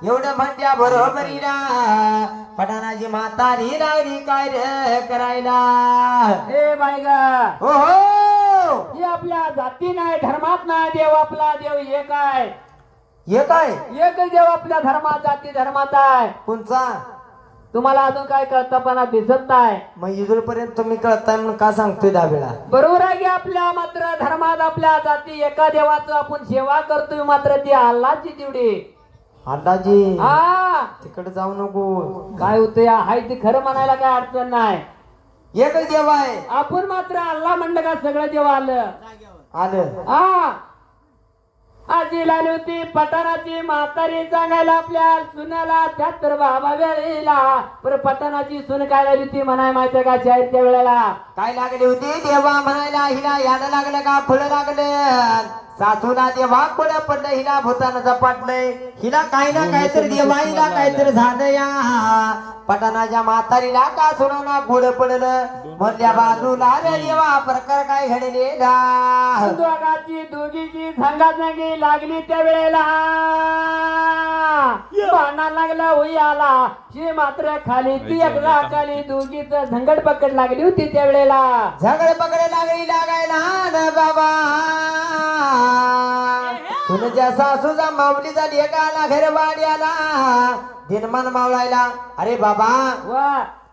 एवढं म्हणत्या बरोबरीला पठाणाची म्हातारी लागली काय रे करायला. ए बाई ग, हो हो ही आपल्या जाती नाही धर्मात नाही देव आपला देव एक आहे. हे काय एक देव आपल्या धर्मात जाती धर्मात आहे. कोणचा तुम्हाला अजून काय कळतपणा दिसत नाही. मग इथपर्यंत तुम्ही कळताय म्हणून का सांगतोय दाबेला. बरोबर आहे की आपल्या मात्र धर्मात आपल्या जाती एका देवाचं आपण सेवा करतोय मात्र ती अल्लाची तेवढी. अण्णाजी हा तिकडे जाऊ नको. काय होतं हाय ते खरं म्हणायला काय अडचण नाही. एकच देव आहे. आपण मात्र अल्ला म्हणलं का सगळं देव आलं. आलं हा आजी लाली होती पठाणाची म्हातारी सांगायला आपल्या सुनाला त्यात तर बाबा वेळेला पर पठाणाची सुन काय लागली होती म्हणाय माहिती का शाळेच्या वेळेला काय लागली होती देवा म्हणायला हिला याड लागलं का फुलं लागलं. सासूला देवा पुढं पडलं हिला भूतानं झपाटलंय. हिला काही ना काहीतरी देवाईला काहीतरी झालं या. पठाणाच्या म्हातारीला का सुनाना पुढं पडलं मधल्या बाजूला रे देवा प्रकार काय घडलेला. दोघाची दोघीची झंगाझंगी लागली त्या वेळेला भांडण लागला होई आला शी मात्र खाली ती एकदा खाली दोघीच झंगड पकड लागली होती त्या वेळेला. झगड पकड लागली लागायला न बाबा. तुझ्या सासूचा माऊली झाली एकाला घरवाडी आला दिनमान मावळायला. अरे बाबा वा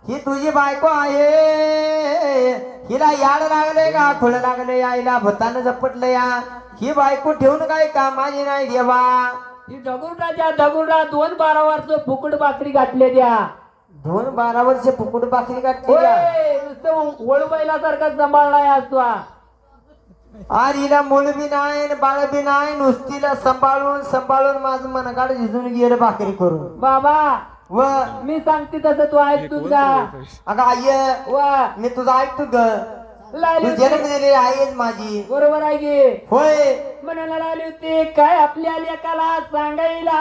ही तुझी बायको आहे. हिला याड लागले का खुळ लागले आईला भतानं झपटलं या. ही बायको ठेवून काय कामाची नाही देवा. ती दगुडाच्या दगुडा 2-12 वर्ष फुकट भाकरी घातले द्या. 2-12 वर्ष फुकुट भाकरी काढते का? नुसतं वळू बैलासारखा सांभाळलाय असतो. आज हिला मूल बी नाही बाळ बी नाही नुसतीला सांभाळून सांभाळून माझं मनगाड झिजून गेलं भाकरी करून. बाबा व मी सांगते तसं तू ऐक तुझा. अगं आई वा मी तुझं ऐकतो ग. लाली तू होती. जन्म दिलेली आहेच माझी. बरोबर आहे की होय म्हणायला लागली होती काय आपल्या लेकाला सांगायला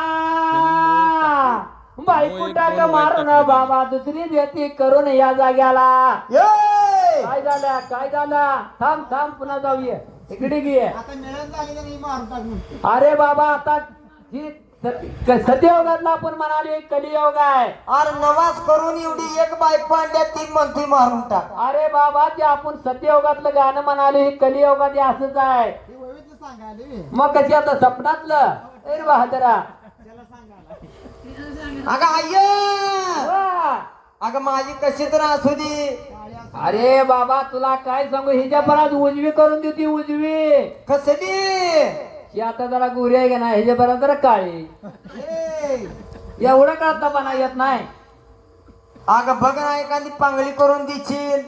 बायको टाक मारून बाबा दुसरी देती करून या जाग्याला. ये! काय झालं काय झालं थांब थांब पुन्हा जाऊया इकडे घे. अरे बाबा आता ही सत्ययोगातला आपण म्हणाले कलियोग आहे. अरे नवाज करून एवढी एक बायको आणल्या 3 म्हणतोय मारून टाक. अरे बाबा ते आपण सत्ययोगातलं गाणं म्हणाले कलियोगात हे असंच आहे. मग कशी आता स्वप्नातलं अरे बहादरा. अगं आई वा. अगं माझी कशी तर असू दे. अरे बाबा तुला काय सांगू हिच्या परत उजवी करून देती उजवी. कसली ही आता जरा गोरी आहे का नाही ह्याच्या परत जरा काळी. एवढं कळतापणा येत नाही. अगं बघ ना एखादी पांगळी करून देशील.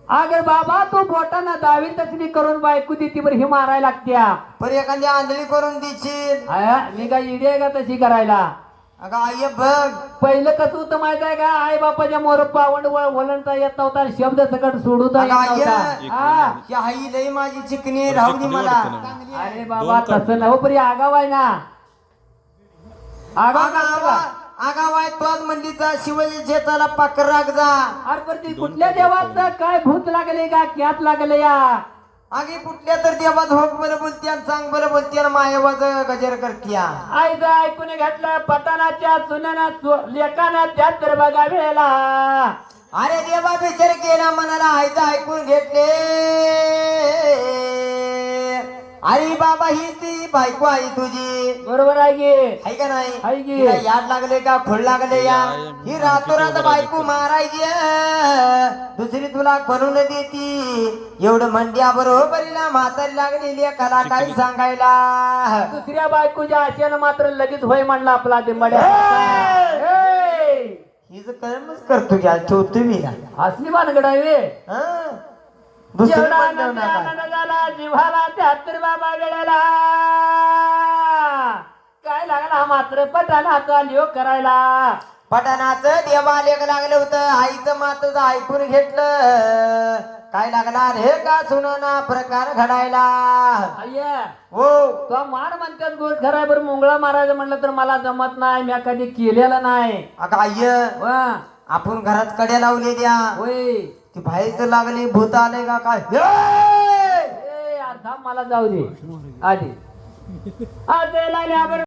अगर बाबा तू बोटाना दावी तसली करून बायको देती बरं ही मारायला लागत्या. पर एखादी आंधळी करून देशील. मी काय इडी आहे का तशी करायला. अगं आई बघ पहिलं कसं होतं माहित आहे का आई बापाच्या मोर पावंड वळणता येत नव्हता शब्द सकट सोडूता येत अगं नव्हता. हा. ही आई लई माझी चिकनी राहू दे मला. अरे बाबा तसं नव परी आगाव आहे ना. आगाव करतो का? आगावाय तोच मंडीचा शिवाजी शेताला पाकर राग जा. अरे पण ती कुठल्या देवाचं काय भूत लागले का क्यात लागले या. आगे कुठल्या तर देवात होक बरं बोलते आणि चांग बरं बोलते आणि मायवाच गजर करत्या. आईचं ऐकून घेतलं पटाणाच्या सुनाना लेकाना त्यात तर बघा वेळेला. अरे देवा विचार केला मनाला आईचं ऐकून घेतले. अरे बाबा ही ती बायको आहे तुझी. बरोबर आहे की आहे का नाही. आहे की. हिला याद लागले का खोड लागले या. ही रातोरात बायको मारायची दुसरी तुला करून देती. एवढं म्हणत्या बरोबरीला म्हातारी लागलेली कला काय सांगायला. दुसऱ्या बायकोच्या आशेनं मात्र लगेच होय म्हणला आपला दिंबड्या. हिच कर्मच करतो घ्या ठेवतो मी असली भानगड आहे वे. दुसरं एवढा पण ठेवू आनंद नका. आनंद झाला जिव्हाला 73 बाबा वेळेला. काय लागला मात्र पठाणाचा लिओ करायला. पठाणाचं देवा लेख लागलं होतं. आईचं मातच ऐकून घेतलं. काय लागला रे का सुनाना प्रकार घडायला. अय्या हो तो मार म्हणतात गोष्ट खराय बरं मुंगळा मारायचं म्हणलं तर मला जमत नाही मी कधी केलेलं नाही. अगं आई वा आपण घरात कडे लावले द्या. होय ती बाहेर तर लागली भूत आले का काय. ए, आता मला जाऊ दे आधी आज लागल्या